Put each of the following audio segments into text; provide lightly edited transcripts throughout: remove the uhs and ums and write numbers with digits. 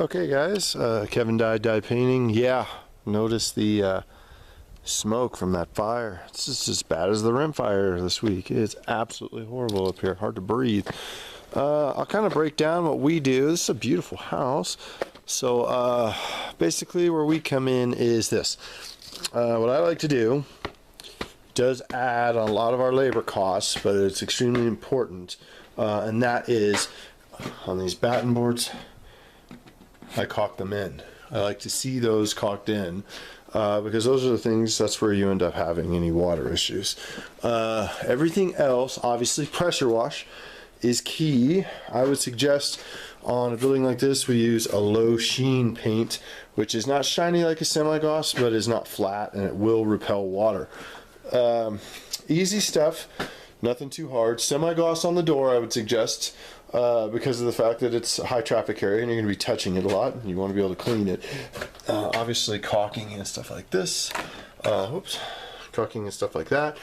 Okay guys, Kevin Dye Painting. Yeah, notice the smoke from that fire. It's just as bad as the rim fire this week. It's absolutely horrible up here, hard to breathe. I'll kind of break down what we do. This is a beautiful house. So basically where we come in is this. What I like to do does add a lot of our labor costs, but it's extremely important, and that is on these batten boards. I caulk them in. I like to see those caulked in because those are the things, that's where you end up having any water issues. Everything else, obviously pressure wash is key. I would suggest on a building like this we use a low sheen paint, which is not shiny like a semi-gloss, but is not flat and it will repel water. Easy stuff, nothing too hard. Semi-gloss on the door I would suggest, because of the fact that it's a high traffic area and you're going to be touching it a lot and you want to be able to clean it. Obviously caulking and stuff like this, caulking and stuff like that,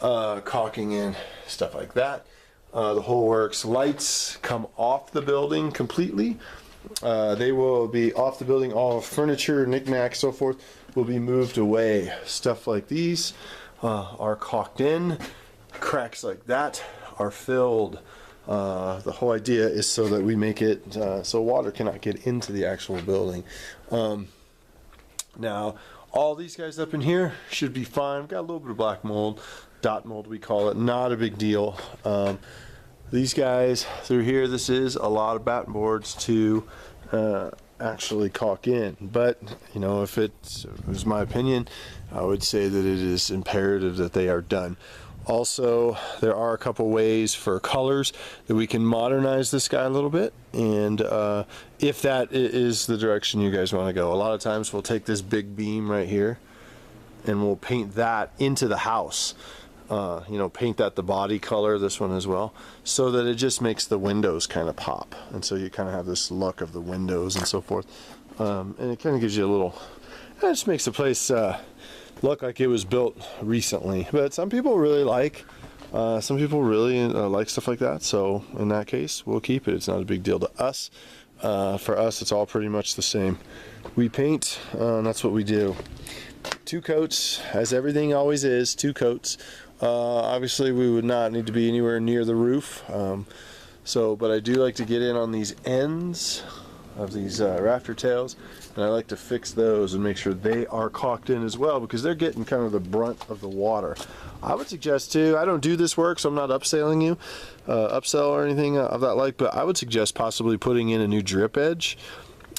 caulking in stuff like that, the whole works. Lights come off the building completely. They will be off the building. All furniture, knickknacks, so forth will be moved away. Stuff like these are caulked in. Cracks like that are filled. The whole idea is so that we make it so water cannot get into the actual building. Now all these guys up in here should be fine. We've got a little bit of black mold, dot mold we call it, not a big deal. These guys through here, this is a lot of batten boards to actually caulk in, but you know, if it was my opinion, I would say that it is imperative that they are done. Also, there are a couple ways for colors that we can modernize this guy a little bit, and if that is the direction you guys want to go. A lot of times we'll take this big beam right here and we'll paint that into the house. You know, paint that the body color, this one as well, so that it just makes the windows kind of pop, and so you kind of have this look of the windows and so forth, and it kind of gives you a little, it just makes the place look like it was built recently. But some people really like like stuff like that, so in that case we'll keep it. It's not a big deal to us. For us it's all pretty much the same. We paint, and that's what we do. 2 coats, as everything always is, 2 coats. Obviously we would not need to be anywhere near the roof, but I do like to get in on these ends of these rafter tails, and I like to fix those and make sure they are caulked in as well, because they're getting kind of the brunt of the water. I would suggest too, I don't do this work, so I'm not upselling you, upsell or anything of that like, but I would suggest possibly putting in a new drip edge.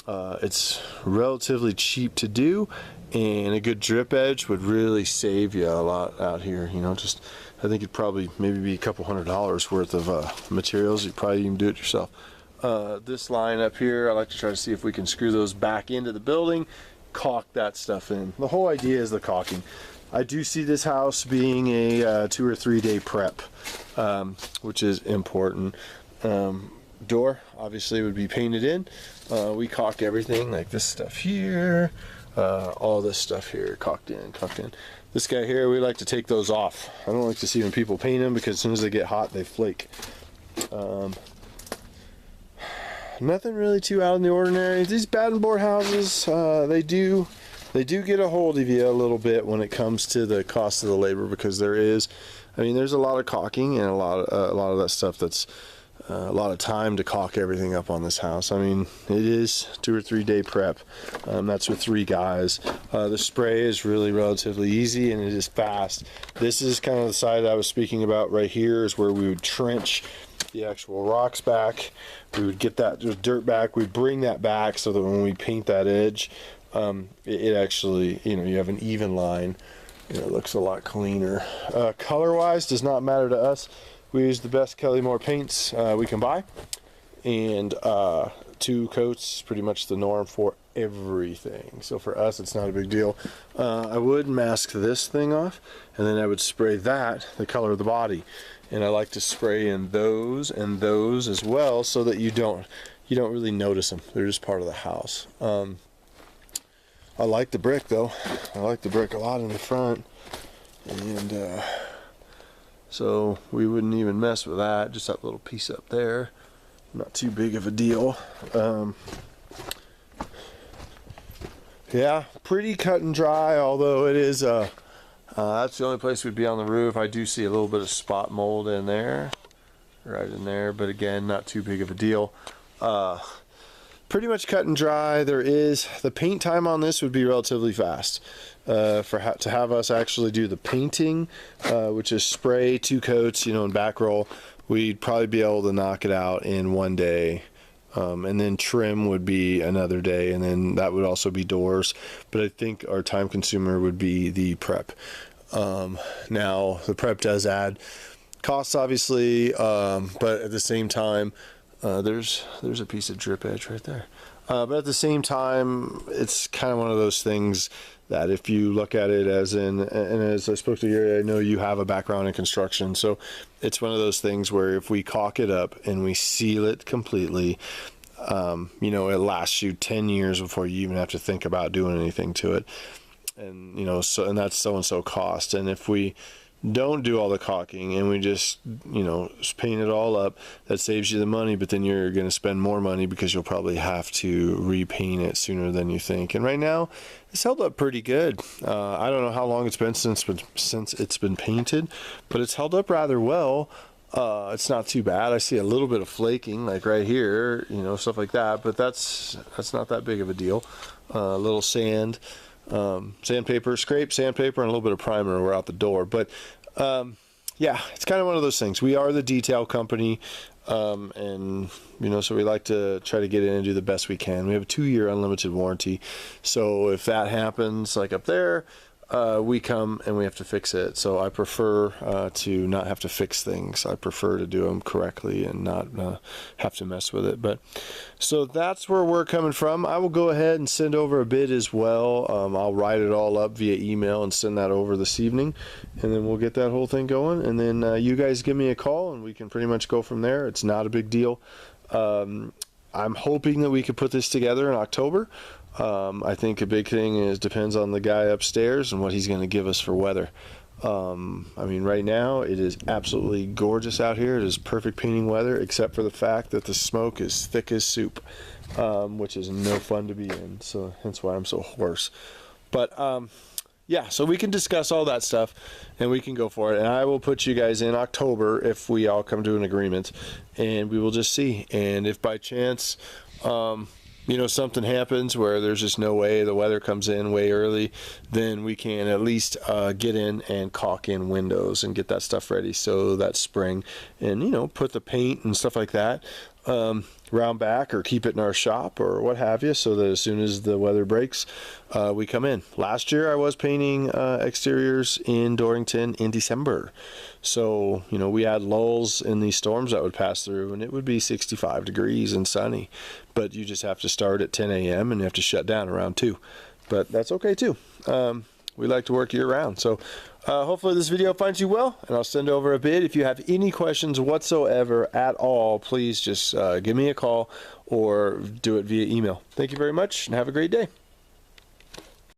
It's relatively cheap to do, and a good drip edge would really save you a lot out here. You know, just I think it'd probably maybe be a couple $100 worth of materials. You'd probably even do it yourself. This line up here, I like to try to see if we can screw those back into the building, caulk that stuff in. The whole idea is the caulking. I do see this house being a 2 or 3 day prep, which is important. Door obviously would be painted in. We caulk everything, like this stuff here, all this stuff here, caulked in. This guy here, we like to take those off. I don't like to see when people paint them, because as soon as they get hot they flake. Nothing really too out of the ordinary. These batten board houses, they do get a hold of you a little bit when it comes to the cost of the labor, because there's a lot of caulking and a lot of that stuff that's a lot of time to caulk everything up on this house. I mean, it is 2 or 3 day prep. That's with 3 guys. The spray is really relatively easy and it is fast. This is kind of the side I was speaking about right here, is where we would trench the actual rocks back. We would get that dirt back. We'd bring that back so that when we paint that edge, it actually, you know, you have an even line. You know, it looks a lot cleaner. Color wise does not matter to us. We use the best Kelly-Moore paints we can buy, and 2 coats is pretty much the norm for everything. So for us it's not a big deal. I would mask this thing off, and then I would spray that the color of the body, and I like to spray in those and those as well, so that you don't really notice them. They're just part of the house. I like the brick though. I like the brick a lot in the front, and so we wouldn't even mess with that. Just that little piece up there, not too big of a deal. Yeah, pretty cut and dry, although it is, that's the only place we'd be on the roof. I do see a little bit of spot mold in there, right in there, but again, not too big of a deal. Pretty much cut and dry. There is, the paint time on this would be relatively fast. To have us actually do the painting, which is spray 2 coats, and back roll, we'd probably be able to knock it out in 1 day. And then trim would be another day, and then that would also be doors. But I think our time consumer would be the prep. Now the prep does add costs, obviously, but at the same time, there's a piece of drip edge right there. But at the same time, it's kind of one of those things that if you look at it as in, and as I spoke to Gary, I know you have a background in construction, so it's one of those things where if we caulk it up and we seal it completely, it lasts you 10 years before you even have to think about doing anything to it. And, and that's so cost. And if we don't do all the caulking and we just paint it all up, that saves you the money, but then you're going to spend more money because you'll probably have to repaint it sooner than you think. And right now it's held up pretty good. I don't know how long it's been since it's been painted, but it's held up rather well. It's not too bad. I see a little bit of flaking like right here, stuff like that, but that's not that big of a deal. A little sand, sandpaper, scrape sandpaper, and a little bit of primer, we're out the door. But yeah, it's kind of one of those things. We are the detail company, and so we like to try to get in and do the best we can. We have a 2-year unlimited warranty, so if that happens like up there, we come and we have to fix it. So I prefer to not have to fix things. I prefer to do them correctly and not have to mess with it. But so that's where we're coming from. I will go ahead and send over a bid as well. I'll write it all up via email and send that over this evening, and then we'll get that whole thing going. And then you guys give me a call and we can pretty much go from there. It's not a big deal. I'm hoping that we could put this together in October. I think a big thing depends on the guy upstairs and what he's going to give us for weather. Right now it is absolutely gorgeous out here. It is perfect painting weather, except for the fact that the smoke is thick as soup, which is no fun to be in. So hence why I'm so hoarse. But yeah, so we can discuss all that stuff and we can go for it. And I will put you guys in October if we all come to an agreement, and we will just see. And if by chance, something happens where there's just no way, the weather comes in way early, then we can at least get in and caulk in windows and get that stuff ready so that spring, and put the paint and stuff like that round back, or keep it in our shop or what have you, so that as soon as the weather breaks, we come in. Last year I was painting exteriors in Dorrington in December, so we had lulls in these storms that would pass through, and it would be 65 degrees and sunny, but you just have to start at 10 a.m. and you have to shut down around 2, but that's okay too. We like to work year round. So hopefully this video finds you well, and I'll send over a bid. If you have any questions whatsoever at all, please just give me a call or do it via email. Thank you very much and have a great day.